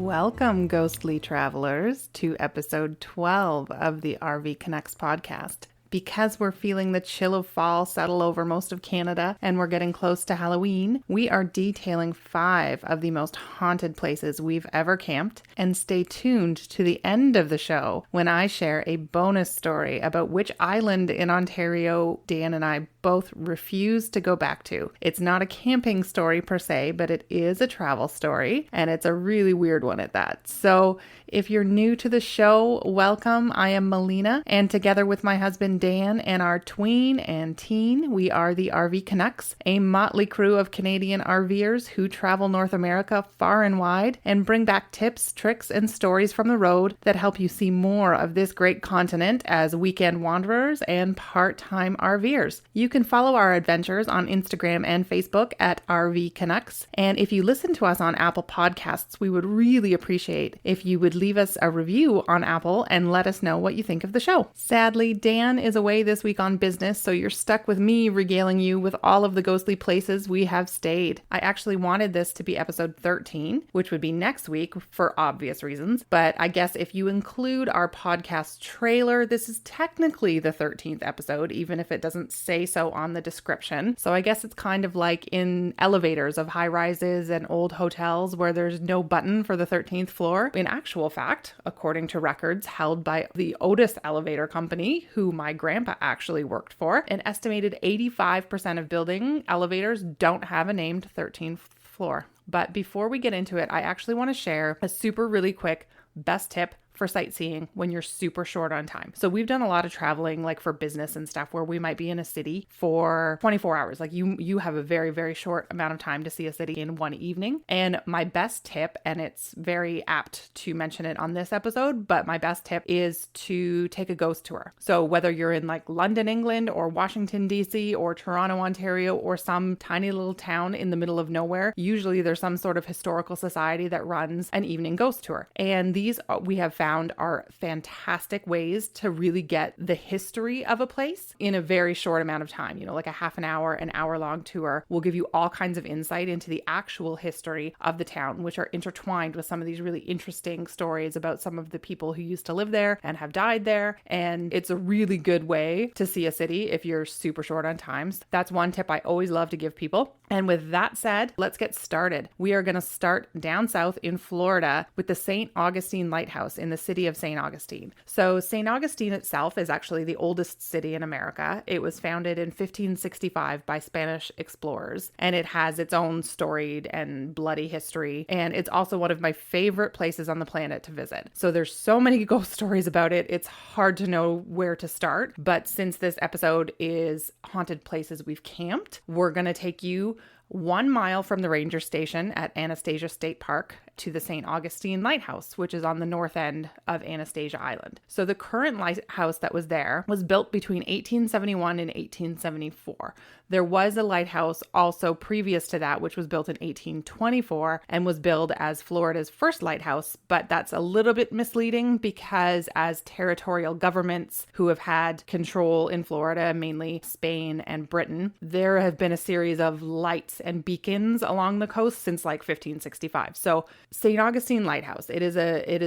Welcome, ghostly travelers, to episode 12 of the RV Canucks podcast. Because we're feeling the chill of fall settle over most of Canada and we're getting close to Halloween, we are detailing 5 of the most haunted places we've ever camped. And stay tuned to the end of the show when I share a bonus story about which island in Ontario Dan and I both refuse to go back to. It's not a camping story per se, but it is a travel story, and it's a really weird one at that. So if you're new to the show, welcome. I am Melina, and together with my husband Dan and our tween and teen, we are the RV Canucks, a motley crew of Canadian RVers who travel North America far and wide and bring back tips, tricks, and stories from the road that help you see more of this great continent as weekend wanderers and part-time RVers. You can follow our adventures on Instagram and Facebook at RV Canucks. And if you listen to us on Apple Podcasts, we would really appreciate if you would leave us a review on Apple and let us know what you think of the show. Sadly, Dan is away this week on business, so you're stuck with me regaling you with all of the ghostly places we have stayed. I actually wanted this to be episode 13, which would be next week for obvious reasons, but I guess if you include our podcast trailer, this is technically the 13th episode, even if it doesn't say so on the description. So I guess it's kind of like in elevators of high rises and old hotels where there's no button for the 13th floor. In actual fact, according to records held by the Otis Elevator Company, who my grandpa actually worked for, an estimated 85% of building elevators don't have a named 13th floor. But before we get into it, I actually want to share a really quick best tip for sightseeing when you're super short on time. So we've done a lot of traveling like for business and stuff where we might be in a city for 24 hours. Like you have a very, very short amount of time to see a city in one evening. And my best tip, and it's very apt to mention it on this episode, but my best tip is to take a ghost tour. So whether you're in like London, England, or Washington, DC, or Toronto, Ontario, or some tiny little town in the middle of nowhere, usually there's some sort of historical society that runs an evening ghost tour. And these we have found are fantastic ways to really get the history of a place in a very short amount of time. You know, like a half an hour long tour will give you all kinds of insight into the actual history of the town, which are intertwined with some of these really interesting stories about some of the people who used to live there and have died there. And it's a really good way to see a city if you're super short on times. That's one tip I always love to give people. And with that said, let's get started. We are going to start down south in Florida with the St. Augustine Lighthouse in the city of St. Augustine. So St. Augustine itself is actually the oldest city in America. It was founded in 1565 by Spanish explorers, and it has its own storied and bloody history. And it's also one of my favorite places on the planet to visit. So there's so many ghost stories about it. It's hard to know where to start. But since this episode is haunted places we've camped, we're going to take you 1 mile from the ranger station at Anastasia State Park to the St. Augustine Lighthouse, which is on the north end of Anastasia Island. So the current lighthouse that was there was built between 1871 and 1874. There was a lighthouse also previous to that, which was built in 1824 and was billed as Florida's first lighthouse, but that's a little bit misleading because as territorial governments who have had control in Florida, mainly Spain and Britain, there have been a series of lights and beacons along the coast since like 1565. So St. Augustine Lighthouse, it is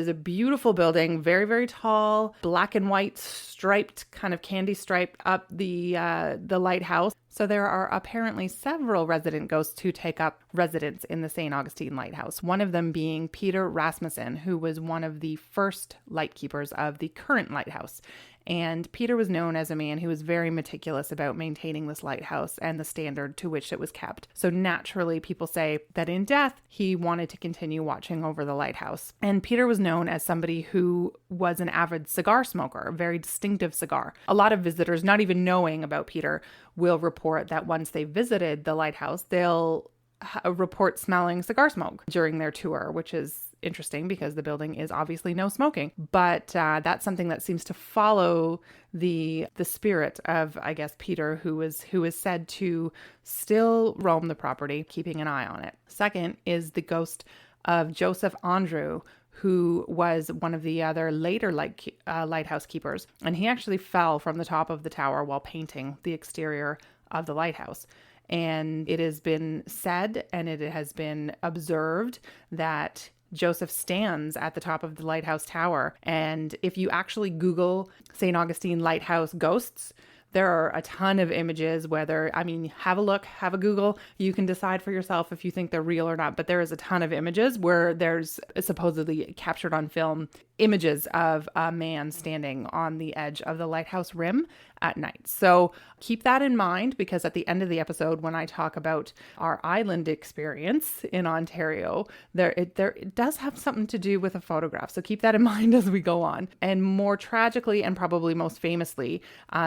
a beautiful building, very, very tall, black and white striped, kind of candy striped up the lighthouse. So there are apparently several resident ghosts who take up residence in the St. Augustine Lighthouse, one of them being Peter Rasmussen, who was one of the first lightkeepers of the current lighthouse. And Peter was known as a man who was very meticulous about maintaining this lighthouse and the standard to which it was kept. So naturally, people say that in death, he wanted to continue watching over the lighthouse. And Peter was known as somebody who was an avid cigar smoker, a very distinctive cigar. A lot of visitors, not even knowing about Peter, will report that once they visited the lighthouse, they'll report smelling cigar smoke during their tour, which is interesting because the building is obviously no smoking. But that's something that seems to follow the spirit of, I guess, Peter, who is said to still roam the property, keeping an eye on it. Second is the ghost of Joseph Andrew, who was one of the other later lighthouse keepers. And he actually fell from the top of the tower while painting the exterior of the lighthouse. And it has been said and it has been observed that Joseph stands at the top of the lighthouse tower. And if you actually Google St. Augustine Lighthouse ghosts, there are a ton of images, have a look, have a Google. You can decide for yourself if you think they're real or not. But there is a ton of images where there's supposedly captured on film images of a man standing on the edge of the lighthouse rim at night. So keep that in mind, because at the end of the episode, when I talk about our island experience in Ontario, it does have something to do with a photograph. So keep that in mind as we go on. And more tragically, and probably most famously,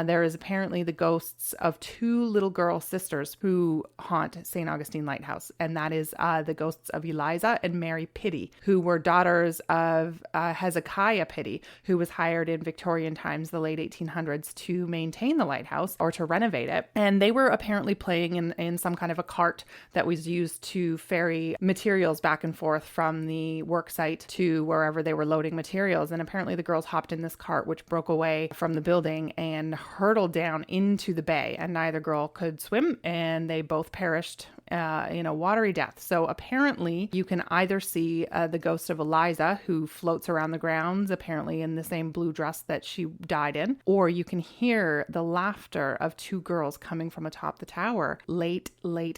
there is apparently the ghosts of two little girl sisters who haunt St. Augustine Lighthouse. And that is the ghosts of Eliza and Mary Pitty, who were daughters of Hezekiah Pitty, who was hired in Victorian times, the late 1800s, to maintain the lighthouse or to renovate it. And they were apparently playing in some kind of a cart that was used to ferry materials back and forth from the work site to wherever they were loading materials. And apparently the girls hopped in this cart, which broke away from the building and hurtled down into the bay. And neither girl could swim, and they both perished in a watery death. So apparently you can either see the ghost of Eliza, who floats around the grounds, apparently in the same blue dress that she died in, or you can hear the laughter of two girls coming from atop the tower late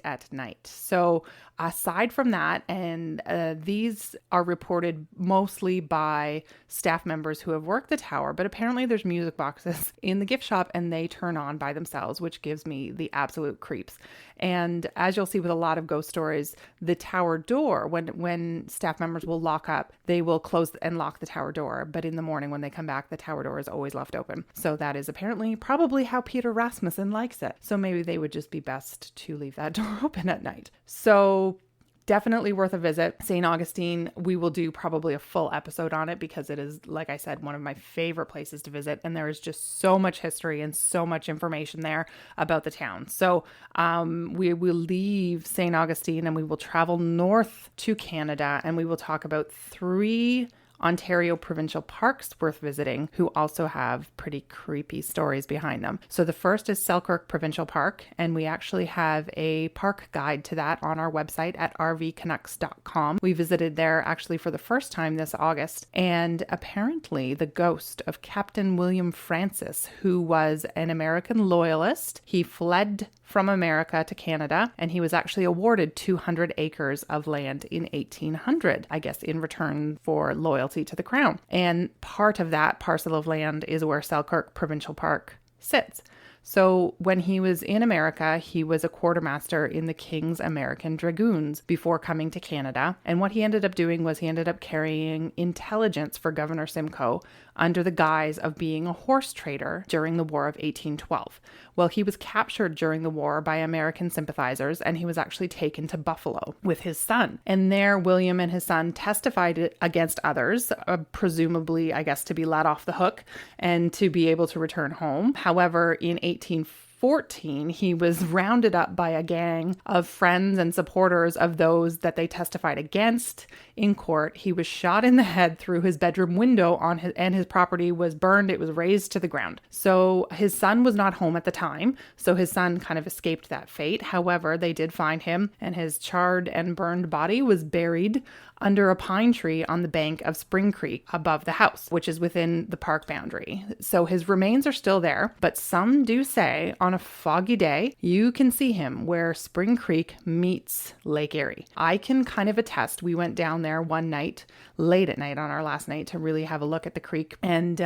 at night. So aside from that, and these are reported mostly by staff members who have worked the tower, but apparently there's music boxes in the gift shop and they turn on by themselves, which gives me the absolute creeps. And as you'll see with a lot of ghost stories, the tower door, when staff members will lock up, they will close and lock the tower door. But in the morning when they come back, the tower door is always left open. So that is apparently probably how Peter Rasmussen likes it. So maybe they would just be best to leave that door open at night. So definitely worth a visit. St. Augustine, we will do probably a full episode on it because it is, like I said, one of my favorite places to visit. And there is just so much history and so much information there about the town. So we will leave St. Augustine and we will travel north to Canada, and we will talk about 3 Ontario provincial parks worth visiting, who also have pretty creepy stories behind them. So the first is Selkirk Provincial Park, and we actually have a park guide to that on our website at rvcanucks.com. We visited there actually for the first time this August, and apparently the ghost of Captain William Francis, who was an American loyalist. He fled from America to Canada, and he was actually awarded 200 acres of land in 1800, I guess in return for loyalty to the crown. And part of that parcel of land is where Selkirk Provincial Park sits. So when he was in America, he was a quartermaster in the King's American Dragoons before coming to Canada. And what he ended up doing was he ended up carrying intelligence for Governor Simcoe under the guise of being a horse trader during the War of 1812. Well, he was captured during the war by American sympathizers, and he was actually taken to Buffalo with his son. And there, William and his son testified against others, presumably, I guess, to be let off the hook and to be able to return home. However, in 1814, he was rounded up by a gang of friends and supporters of those that they testified against in court. He was shot in the head through his bedroom window and his property was burned. It was razed to the ground. So his son was not home at the time. So his son kind of escaped that fate. However, they did find him, and his charred and burned body was buried under a pine tree on the bank of Spring Creek above the house, which is within the park boundary. So his remains are still there, but some do say on a foggy day, you can see him where Spring Creek meets Lake Erie. I can kind of attest. We went down there one night, late at night on our last night, to really have a look at the creek and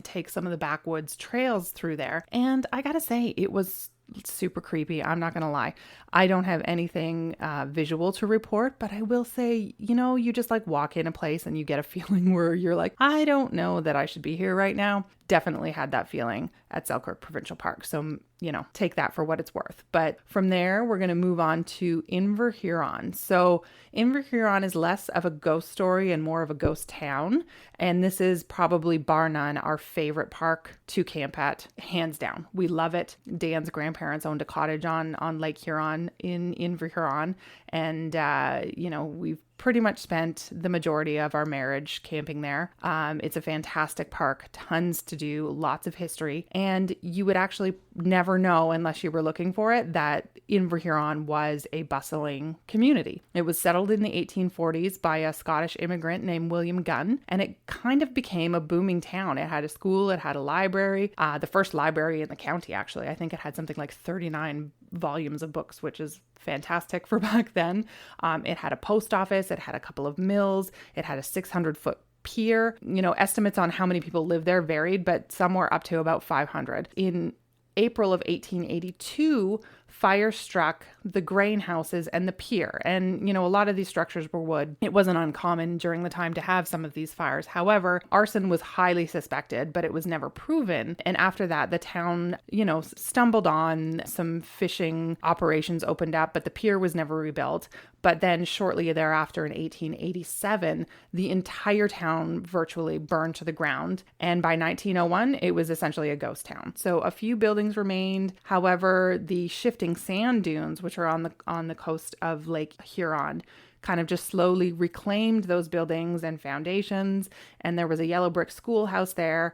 take some of the backwoods trails through there. And I gotta say, it was super creepy. I'm not gonna lie. I don't have anything visual to report, but I will say, you just like walk in a place and you get a feeling where you're like, I don't know that I should be here right now. Definitely had that feeling at Selkirk Provincial Park. So, take that for what it's worth. But from there, we're going to move on to Inverhuron. So Inverhuron is less of a ghost story and more of a ghost town. And this is probably bar none our favorite park to camp at, hands down. We love it. Dan's grandparents owned a cottage on Lake Huron in Inverhuron. And, we've pretty much spent the majority of our marriage camping there. It's a fantastic park, tons to do, lots of history, and you would actually never know unless you were looking for it that Inverhuron was a bustling community. It was settled in the 1840s by a Scottish immigrant named William Gunn, and it kind of became a booming town. It had a school, it had a library, the first library in the county, actually. I think it had something like 39 volumes of books, which is fantastic for back then. It had a post office, it had a couple of mills, it had a 600-foot pier. Estimates on how many people lived there varied, but some were up to about 500. In April of 1882, fire struck the grain houses and the pier. And, a lot of these structures were wood. It wasn't uncommon during the time to have some of these fires. However, arson was highly suspected, but it was never proven. And after that, the town, stumbled on. Some fishing operations opened up, but the pier was never rebuilt. But then shortly thereafter, in 1887, the entire town virtually burned to the ground. And by 1901, it was essentially a ghost town. So a few buildings remained. However, the shifting sand dunes, which are on the coast of Lake Huron, kind of just slowly reclaimed those buildings and foundations. And there was a yellow brick schoolhouse there,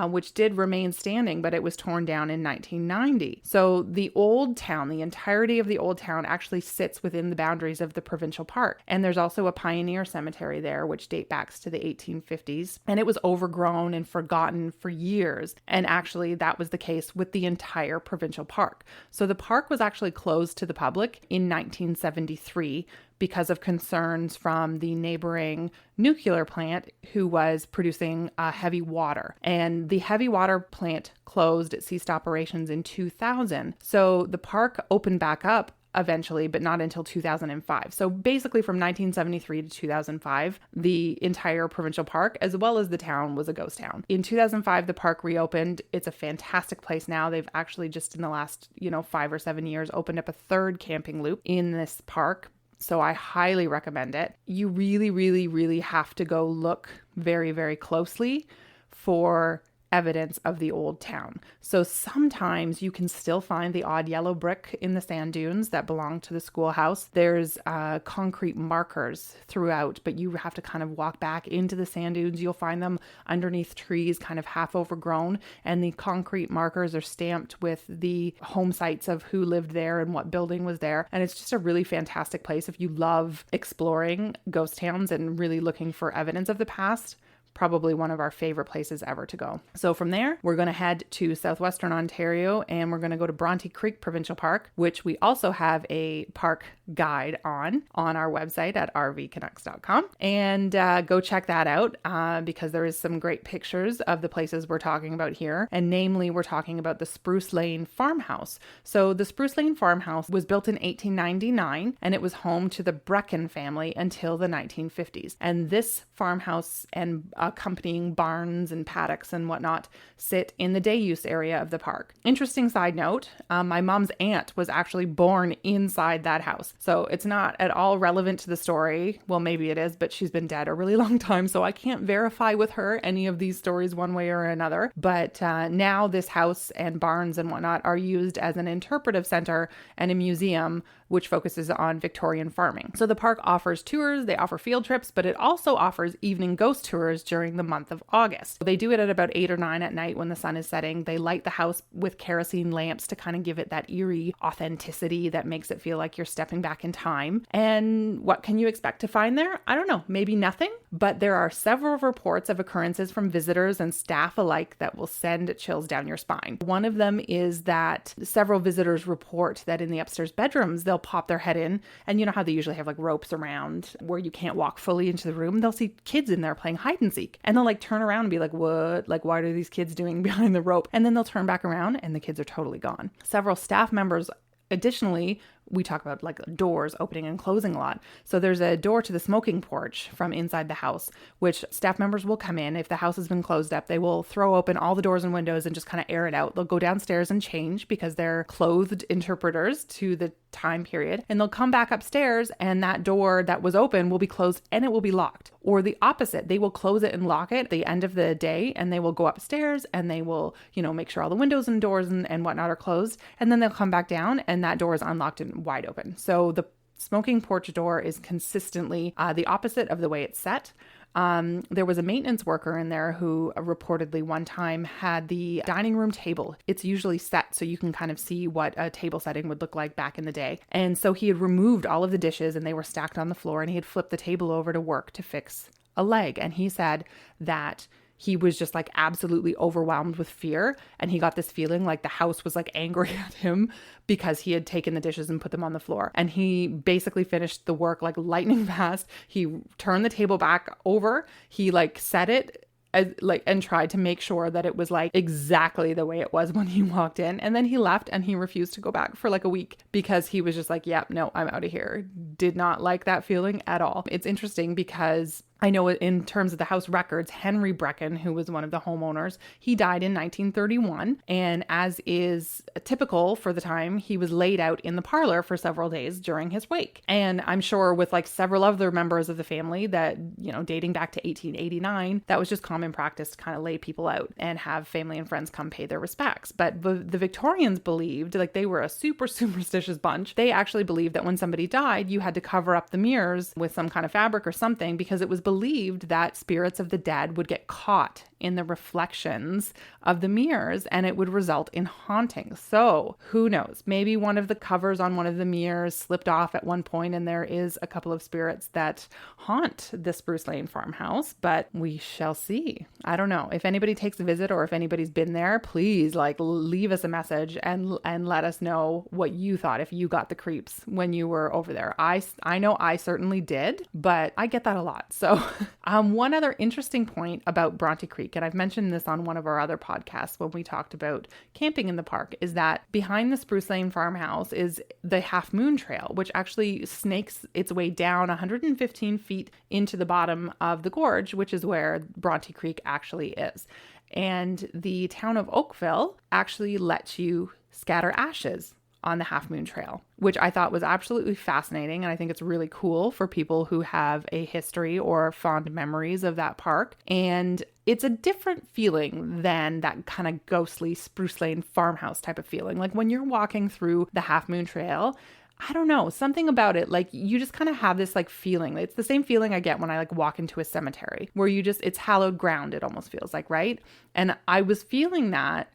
which did remain standing, but it was torn down in 1990. So the old town, the entirety of the old town actually sits within the boundaries of the provincial park. And there's also a pioneer cemetery there, which dates back to the 1850s. And it was overgrown and forgotten for years. And actually that was the case with the entire provincial park. So the park was actually closed to the public in 1973 because of concerns from the neighboring nuclear plant who was producing heavy water. And the heavy water plant closed, it ceased operations in 2000. So the park opened back up eventually, but not until 2005. So basically from 1973 to 2005, the entire provincial park, as well as the town, was a ghost town. In 2005, the park reopened. It's a fantastic place now. They've actually just in the last, 5 or 7 years, opened up a third camping loop in this park. So I highly recommend it. You really, really, really have to go look very, very closely for evidence of the old town. So sometimes you can still find the odd yellow brick in the sand dunes that belong to the schoolhouse. There's concrete markers throughout, but you have to kind of walk back into the sand dunes. You'll find them underneath trees, kind of half overgrown, and the concrete markers are stamped with the home sites of who lived there and what building was there. And it's just a really fantastic place if you love exploring ghost towns and really looking for evidence of the past. Probably one of our favorite places ever to go. So from there, we're going to head to southwestern Ontario and we're going to go to Bronte Creek Provincial Park, which we also have a park guide on our website at rvcanucks.com. And go check that out because there is some great pictures of the places we're talking about here. And namely, we're talking about the Spruce Lane Farmhouse. So the Spruce Lane Farmhouse was built in 1899 and it was home to the Brecken family until the 1950s. And this farmhouse and accompanying barns and paddocks and whatnot sit in the day use area of the park. Interesting side note, my mom's aunt was actually born inside that house. So it's not at all relevant to the story. Well, maybe it is, but she's been dead a really long time. So I can't verify with her any of these stories one way or another. But now this house and barns and whatnot are used as an interpretive center and a museum which focuses on Victorian farming. So the park offers tours, they offer field trips, but it also offers evening ghost tours during the month of August. They do it at about 8 or 9 at night when the sun is setting. They light the house with kerosene lamps to kind of give it that eerie authenticity that makes it feel like you're stepping back in time. And what can you expect to find there? I don't know, maybe nothing, but there are several reports of occurrences from visitors and staff alike that will send chills down your spine. One of them is that several visitors report that in the upstairs bedrooms, they'll pop their head in, and you know how they usually have like ropes around where you can't walk fully into the room. They'll see kids in there playing hide and seek, and they'll like turn around and be like, what? Like, what are these kids doing behind the rope? And then they'll turn back around and the kids are totally gone. Several staff members additionally, we talk about like doors opening and closing a lot. So there's a door to the smoking porch from inside the house, which staff members will come in. If the house has been closed up, they will throw open all the doors and windows and just kind of air it out. They'll go downstairs and change because they're clothed interpreters to the time period. And they'll come back upstairs and that door that was open will be closed and it will be locked. Or the opposite, they will close it and lock it at the end of the day, and they will go upstairs and they will, make sure all the windows and doors and whatnot are closed. And then they'll come back down and that door is unlocked and wide open. So the smoking porch door is consistently the opposite of the way it's set. There was a maintenance worker in there who reportedly one time had the dining room table. It's usually set so you can kind of see what a table setting would look like back in the day. And so he had removed all of the dishes and they were stacked on the floor, and he had flipped the table over to work to fix a leg. And he said that he was just like absolutely overwhelmed with fear. And he got this feeling like the house was like angry at him because he had taken the dishes and put them on the floor. And he basically finished the work like lightning fast. He turned the table back over. He like set it and tried to make sure that it was like exactly the way it was when he walked in. And then he left and he refused to go back for like a week because he was just like, yep, no, I'm out of here. Did not like that feeling at all. It's interesting because I know in terms of the house records, Henry Brecken, who was one of the homeowners, he died in 1931. And as is typical for the time, he was laid out in the parlor for several days during his wake. And I'm sure with like several other members of the family that, you know, dating back to 1889, that was just common practice to kind of lay people out and have family and friends come pay their respects. But the Victorians believed, like they were a super superstitious bunch. They actually believed that when somebody died, you had to cover up the mirrors with some kind of fabric or something because it was believed that spirits of the dead would get caught in the reflections of the mirrors and it would result in haunting. So who knows? Maybe one of the covers on one of the mirrors slipped off at one point and there is a couple of spirits that haunt the Spruce Lane farmhouse, but we shall see. I don't know. If anybody takes a visit or if anybody's been there, please like leave us a message and let us know what you thought if you got the creeps when you were over there. I know I certainly did, but I get that a lot. So one other interesting point about Bronte Creek, and I've mentioned this on one of our other podcasts when we talked about camping in the park, is that behind the Spruce Lane farmhouse is the Half Moon Trail, which actually snakes its way down 115 feet into the bottom of the gorge, which is where Bronte Creek actually is. And the town of Oakville actually lets you scatter ashes on the Half Moon Trail, which I thought was absolutely fascinating. And I think it's really cool for people who have a history or fond memories of that park. And it's a different feeling than that kind of ghostly Spruce Lane farmhouse type of feeling. Like when you're walking through the Half Moon Trail, I don't know, something about it, like you just kind of have this like feeling. It's the same feeling I get when I like walk into a cemetery where it's hallowed ground, it almost feels like, right? And I was feeling that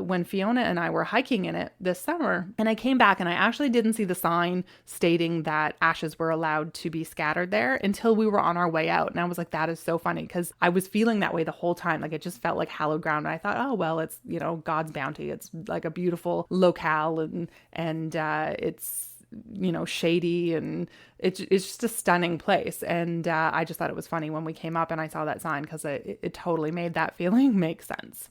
when Fiona and I were hiking in it this summer, and I came back and I actually didn't see the sign stating that ashes were allowed to be scattered there until we were on our way out. And I was like, that is so funny, because I was feeling that way the whole time. Like it just felt like hallowed ground. And I thought, oh, well, it's, you know, God's bounty. It's like a beautiful locale and it's, you know, shady, and it's just a stunning place. And I just thought it was funny when we came up and I saw that sign, because it totally made that feeling make sense.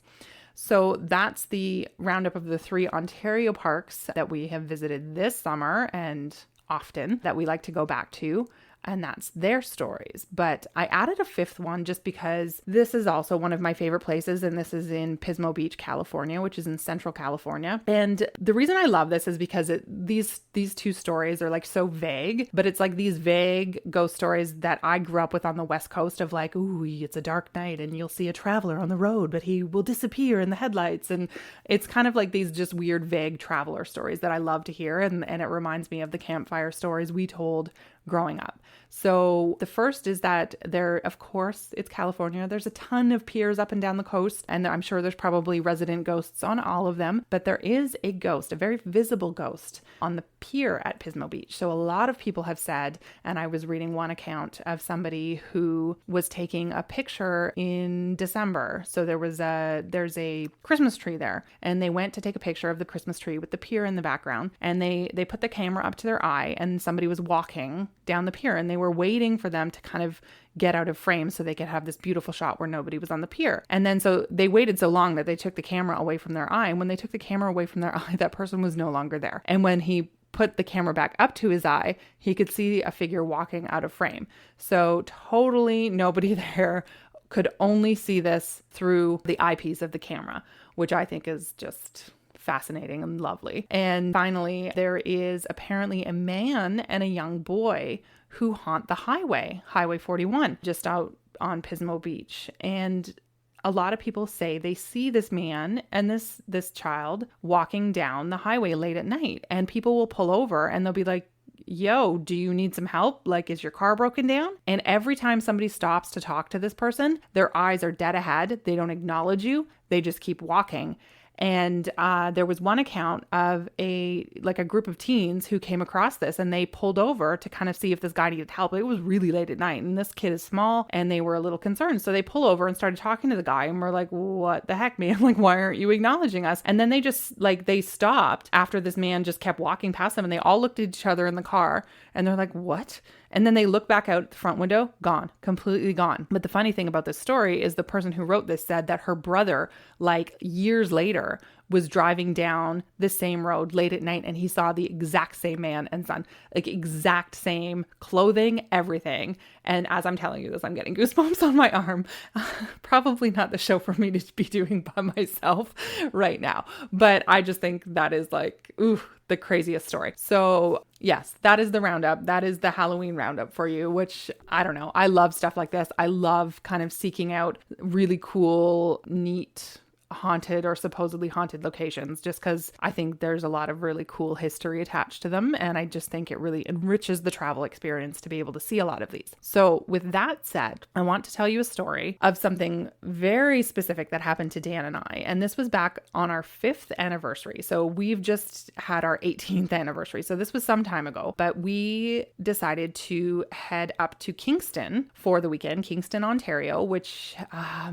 So that's the roundup of the 3 Ontario parks that we have visited this summer and often that we like to go back to. And that's their stories. But I added a 5th one just because this is also one of my favorite places. And this is in Pismo Beach, California, which is in Central California. And the reason I love this is because these 2 stories are like so vague, but it's like these vague ghost stories that I grew up with on the West Coast of like, ooh, it's a dark night and you'll see a traveler on the road, but he will disappear in the headlights. And it's kind of like these just weird, vague traveler stories that I love to hear. And it reminds me of the campfire stories we told growing up. So the first is that there, of course, it's California. There's a ton of piers up and down the coast, and I'm sure there's probably resident ghosts on all of them, but there is a ghost, a very visible ghost on the pier at Pismo Beach. So a lot of people have said, and I was reading one account of somebody who was taking a picture in December. So there's a Christmas tree there, and they went to take a picture of the Christmas tree with the pier in the background, and they put the camera up to their eye, and somebody was walking down the pier, and they were waiting for them to kind of get out of frame so they could have this beautiful shot where nobody was on the pier. And then so they waited so long that they took the camera away from their eye. And when they took the camera away from their eye, that person was no longer there. And when he put the camera back up to his eye, he could see a figure walking out of frame. So totally nobody there, could only see this through the eyepiece of the camera, which I think is just fascinating and lovely. And finally, there is apparently a man and a young boy who haunt the Highway 41, just out on Pismo Beach. And a lot of people say they see this man and this child walking down the highway late at night, and people will pull over and they'll be like, yo, do you need some help? Like, is your car broken down? And every time somebody stops to talk to this person, their eyes are dead ahead. They don't acknowledge you. They just keep walking. And there was one account of a group of teens who came across this, and they pulled over to kind of see if this guy needed help. It was really late at night, and this kid is small, and they were a little concerned. So they pull over and started talking to the guy, and we're like, what the heck, man? Like, why aren't you acknowledging us? And then they just, like, they stopped after this man just kept walking past them, and they all looked at each other in the car, and they're like, what? And then they look back out the front window, gone, completely gone. But the funny thing about this story is the person who wrote this said that her brother, like years later, was driving down the same road late at night, and he saw the exact same man and son, like exact same clothing, everything. And as I'm telling you this, I'm getting goosebumps on my arm. Probably not the show for me to be doing by myself right now. But I just think that is like, ooh, the craziest story. So yes, that is the roundup. That is the Halloween roundup for you, which I don't know. I love stuff like this. I love kind of seeking out really cool, neat, haunted or supposedly haunted locations, just because I think there's a lot of really cool history attached to them. And I just think it really enriches the travel experience to be able to see a lot of these. So with that said, I want to tell you a story of something very specific that happened to Dan and I. And this was back on our 5th anniversary. So we've just had our 18th anniversary. So this was some time ago, but we decided to head up to Kingston for the weekend, Kingston, Ontario, which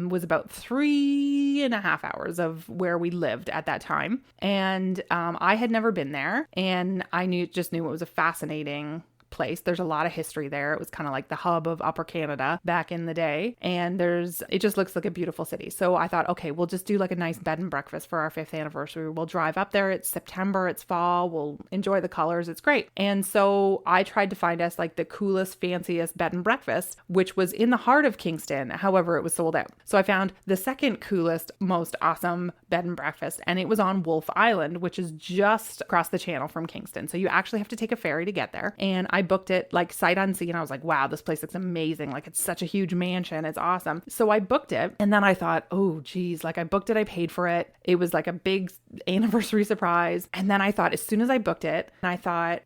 was about 3.5 hours of where we lived at that time. And I had never been there, and I just knew it was a fascinating place. There's a lot of history there. It was kind of like the hub of Upper Canada back in the day. And it just looks like a beautiful city. So I thought, okay, we'll just do like a nice bed and breakfast for our 5th anniversary. We'll drive up there. It's September, it's fall. We'll enjoy the colors. It's great. And so I tried to find us like the coolest, fanciest bed and breakfast, which was in the heart of Kingston. However, it was sold out. So I found the second coolest, most awesome bed and breakfast, and it was on Wolfe Island, which is just across the channel from Kingston. So you actually have to take a ferry to get there. And I booked it like sight unseen. I was like, wow, this place looks amazing. Like, it's such a huge mansion. It's awesome. So I booked it, and then I thought, oh geez, like I booked it, I paid for it. It was like a big anniversary surprise. And then I thought, as soon as I booked it, and I thought,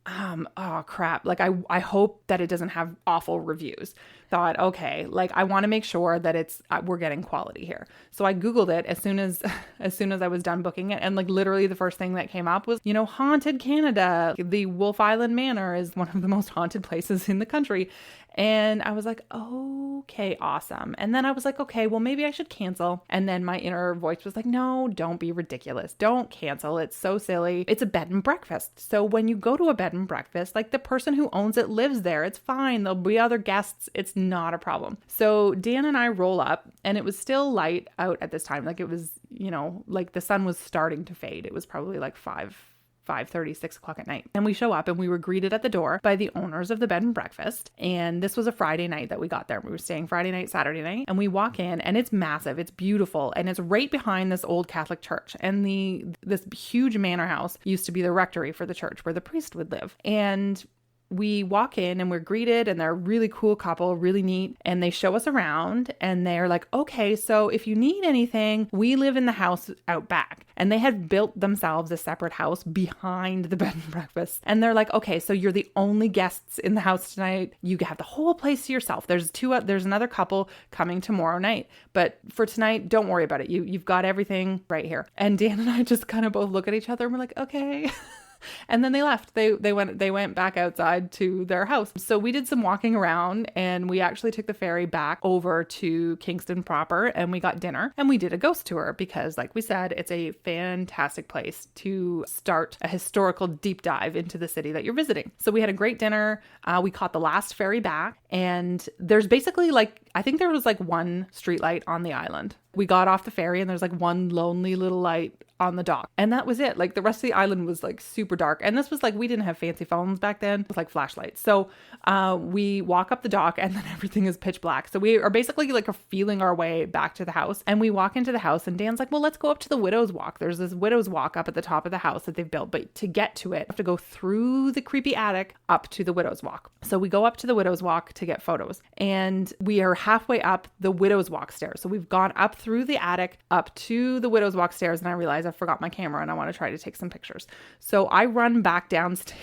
oh crap. Like I hope that it doesn't have awful reviews. Thought, okay, like I want to make sure that we're getting quality here. So I Googled it as soon as I was done booking it. And like literally the first thing that came up was, haunted Canada. The Wolfe Island Manor is one of the most haunted places in the country. And I was like, okay, awesome. And then I was like, okay, well, maybe I should cancel. And then my inner voice was like, no, don't be ridiculous. Don't cancel. It's so silly. It's a bed and breakfast. So when you go to a bed and breakfast, like the person who owns it lives there. It's fine. There'll be other guests. It's not a problem. So Dan and I roll up, and it was still light out at this time. Like it was, like the sun was starting to fade. It was probably like 5:30, 6 o'clock at night. And we show up, and we were greeted at the door by the owners of the bed and breakfast. And this was a Friday night that we got there. We were staying Friday night, Saturday night, and we walk in, and it's massive. It's beautiful. And it's right behind this old Catholic church. And this huge manor house used to be the rectory for the church where the priest would live. And we walk in, and we're greeted, and they're a really cool couple, really neat. And they show us around, and they're like, okay, so if you need anything, we live in the house out back. And they had built themselves a separate house behind the bed and breakfast. And they're like, okay, so you're the only guests in the house tonight. You have the whole place to yourself. There's another couple coming tomorrow night, but for tonight, don't worry about it. You've got everything right here. And Dan and I just kind of both look at each other, and we're like, okay. And then they left. They went back outside to their house. So we did some walking around, and we actually took the ferry back over to Kingston proper, and we got dinner, and we did a ghost tour because, like we said, it's a fantastic place to start a historical deep dive into the city that you're visiting. So we had a great dinner. We caught the last ferry back, and there's basically I think there was one street light on the island. We got off the ferry, and there's one lonely little light on the dock. And that was it. The rest of the island was super dark. And this was we didn't have fancy phones back then with flashlights. So we walk up the dock, and then everything is pitch black. So we are basically feeling our way back to the house. And we walk into the house, and Dan's like, well, let's go up to the Widow's Walk. There's this Widow's Walk up at the top of the house that they've built. But to get to it, you have to go through the creepy attic up to the Widow's Walk. So we go up to the Widow's Walk to get photos. And we are halfway up the Widow's Walk stairs. So we've gone up through the attic up to the Widow's Walk stairs, and I realize I forgot my camera, and I want to try to take some pictures. So I run back downstairs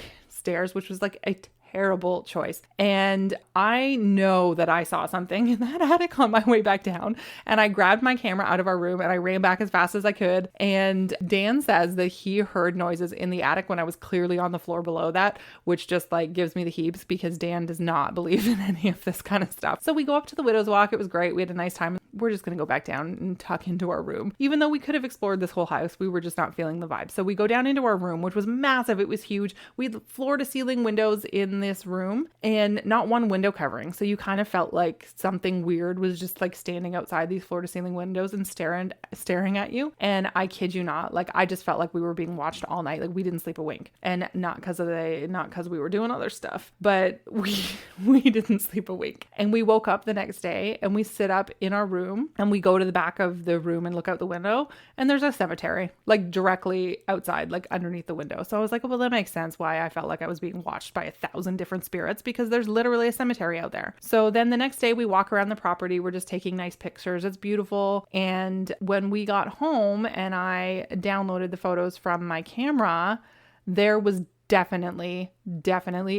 upstairs, which was like a terrible choice. And I know that I saw something in that attic on my way back down. And I grabbed my camera out of our room and I ran back as fast as I could. And Dan says that he heard noises in the attic when I was clearly on the floor below that, which just like gives me the heaps because Dan does not believe in any of this kind of stuff. So we go up to the Widow's Walk. It was great. We had a nice time. We're just going to go back down and tuck into our room. Even though we could have explored this whole house, we were just not feeling the vibe. So we go down into our room, which was massive. It was huge. We had floor to ceiling windows in this room and not one window covering. So you kind of felt like something weird was just like standing outside these floor to ceiling windows and staring at you. And I kid you not, like I just felt like we were being watched all night. Like we didn't sleep a wink, and not because we were doing other stuff, but we didn't sleep a wink. And we woke up the next day and we sit up in our room and we go to the back of the room and look out the window, and there's a cemetery like directly outside, like underneath the window. So I was like, well, that makes sense why I felt like I was being watched by 1,000 different spirits, because there's literally a cemetery out there. So then the next day we walk around the property. We're just taking nice pictures. It's beautiful. And when we got home and I downloaded the photos from my camera, there was definitely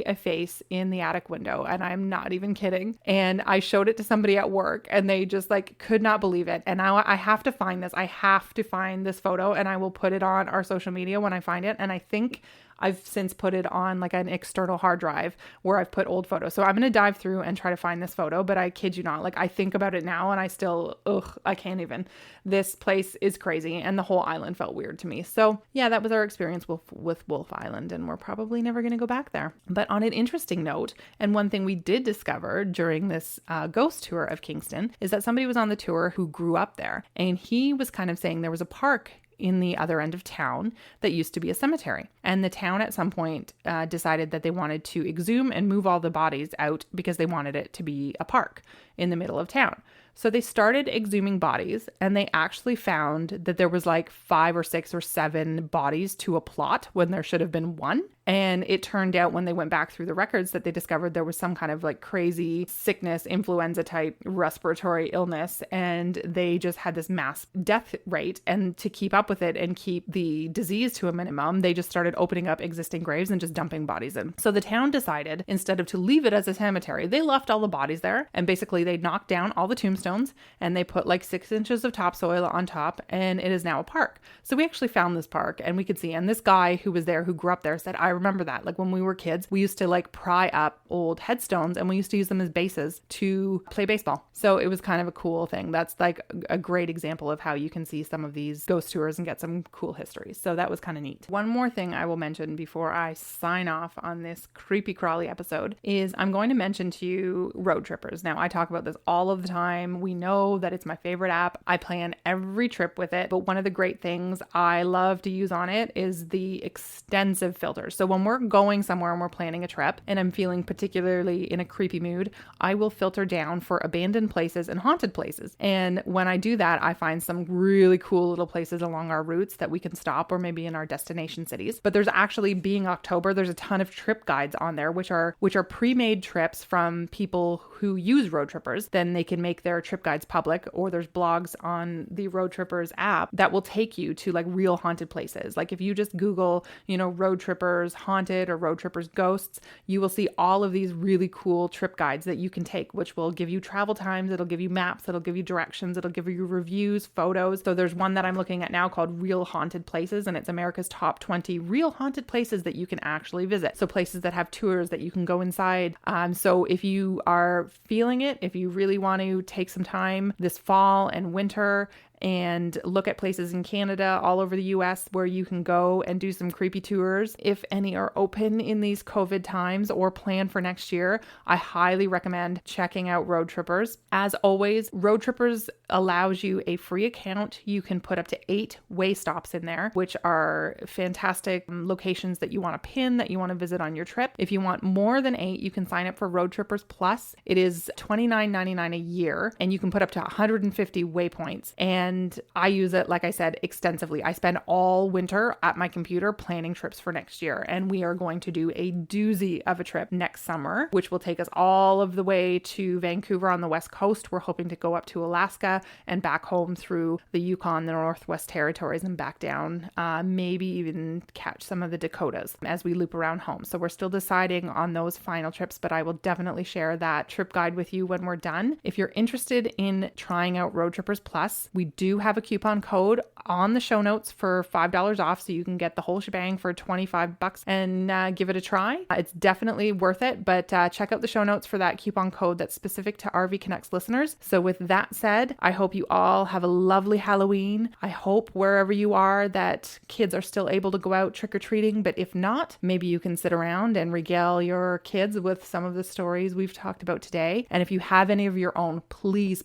a face in the attic window. And I'm not even kidding. And I showed it to somebody at work and they just like could not believe it. And now I have to find this. I have to find this photo and I will put it on our social media when I find it. And I think I've since put it on like an external hard drive where I've put old photos. So I'm going to dive through and try to find this photo, but I kid you not, like I think about it now and I still, I can't even. This place is crazy and the whole island felt weird to me. So yeah, that was our experience with Wolf Island, and we're probably never going to go back there. But on an interesting note, and one thing we did discover during this ghost tour of Kingston is that somebody was on the tour who grew up there, and he was kind of saying there was a park in the other end of town that used to be a cemetery. And the town at some point decided that they wanted to exhume and move all the bodies out because they wanted it to be a park in the middle of town. So they started exhuming bodies, and they actually found that there was like 5 or 6 or 7 bodies to a plot when there should have been 1. And it turned out when they went back through the records that they discovered there was some kind of like crazy sickness, influenza type respiratory illness. And they just had this mass death rate. And to keep up with it and keep the disease to a minimum, they just started opening up existing graves and just dumping bodies in. So the town decided, instead of to leave it as a cemetery, they left all the bodies there. And basically they knocked down all the tombstones and they put like 6 inches of topsoil on top, and it is now a park. So we actually found this park and we could see, and this guy who was there, who grew up there, said, I remember that. Like when we were kids, we used to like pry up old headstones and we used to use them as bases to play baseball. So it was kind of a cool thing. That's like a great example of how you can see some of these ghost tours and get some cool histories. So that was kind of neat. One more thing I will mention before I sign off on this creepy crawly episode is I'm going to mention to you Road Trippers. Now I talk about this all of the time. We know that it's my favorite app. I plan every trip with it, but one of the great things I love to use on it is the extensive filters. So when we're going somewhere and we're planning a trip and I'm feeling particularly in a creepy mood, I will filter down for abandoned places and haunted places. And when I do that, I find some really cool little places along our routes that we can stop, or maybe in our destination cities. But there's actually, being October, there's a ton of trip guides on there, which are pre-made trips from people who use Road Trippers. Then they can make their trip guides public, or there's blogs on the Road Trippers app that will take you to like real haunted places. Like if you just Google, Road Trippers haunted or Road Trippers ghosts, you will see all of these really cool trip guides that you can take, which will give you travel times, it'll give you maps, it'll give you directions, it'll give you reviews, photos. So there's one that I'm looking at now called Real Haunted Places, and it's America's top 20 real haunted places that you can actually visit. So places that have tours that you can go inside. So if you are feeling it, if you really want to take some time this fall and winter and look at places in Canada, all over the US, where you can go and do some creepy tours, if any are open in these COVID times or plan for next year, I highly recommend checking out Road Trippers. As always, Road Trippers allows you a free account. You can put up to 8 way stops in there, which are fantastic locations that you want to pin, that you want to visit on your trip. If you want more than 8, you can sign up for Road Trippers Plus. It is $29.99 a year, and you can put up to 150 waypoints. And and I use it, like I said, extensively. I spend all winter at my computer planning trips for next year, and we are going to do a doozy of a trip next summer, which will take us all of the way to Vancouver on the West Coast. We're hoping to go up to Alaska and back home through the Yukon, the Northwest Territories, and back down, maybe even catch some of the Dakotas as we loop around home. So we're still deciding on those final trips, but I will definitely share that trip guide with you when we're done. If you're interested in trying out Road Trippers Plus, we do have a coupon code on the show notes for $5 off, so you can get the whole shebang for $25 and give it a try. It's definitely worth it, but check out the show notes for that coupon code that's specific to RV Canucks listeners. So with that said, I hope you all have a lovely Halloween. I hope wherever you are that kids are still able to go out trick-or-treating, but if not, maybe you can sit around and regale your kids with some of the stories we've talked about today. And if you have any of your own, please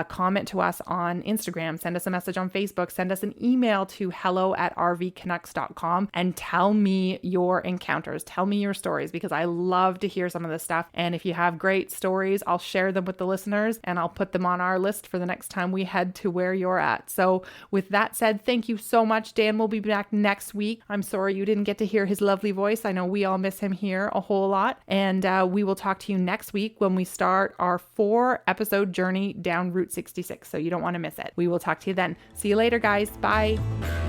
comment to us on Instagram, send us a message on Facebook, send us an email to hello@rvcanucks.com and tell me your encounters. Tell me your stories, because I love to hear some of this stuff. And if you have great stories, I'll share them with the listeners and I'll put them on our list for the next time we head to where you're at. So with that said, thank you so much. Dan will be back next week. I'm sorry you didn't get to hear his lovely voice. I know we all miss him here a whole lot. And we will talk to you next week when we start our 4-episode journey down Route 66. So you don't want to miss it. We will talk to you then. See you later, guys. Bye.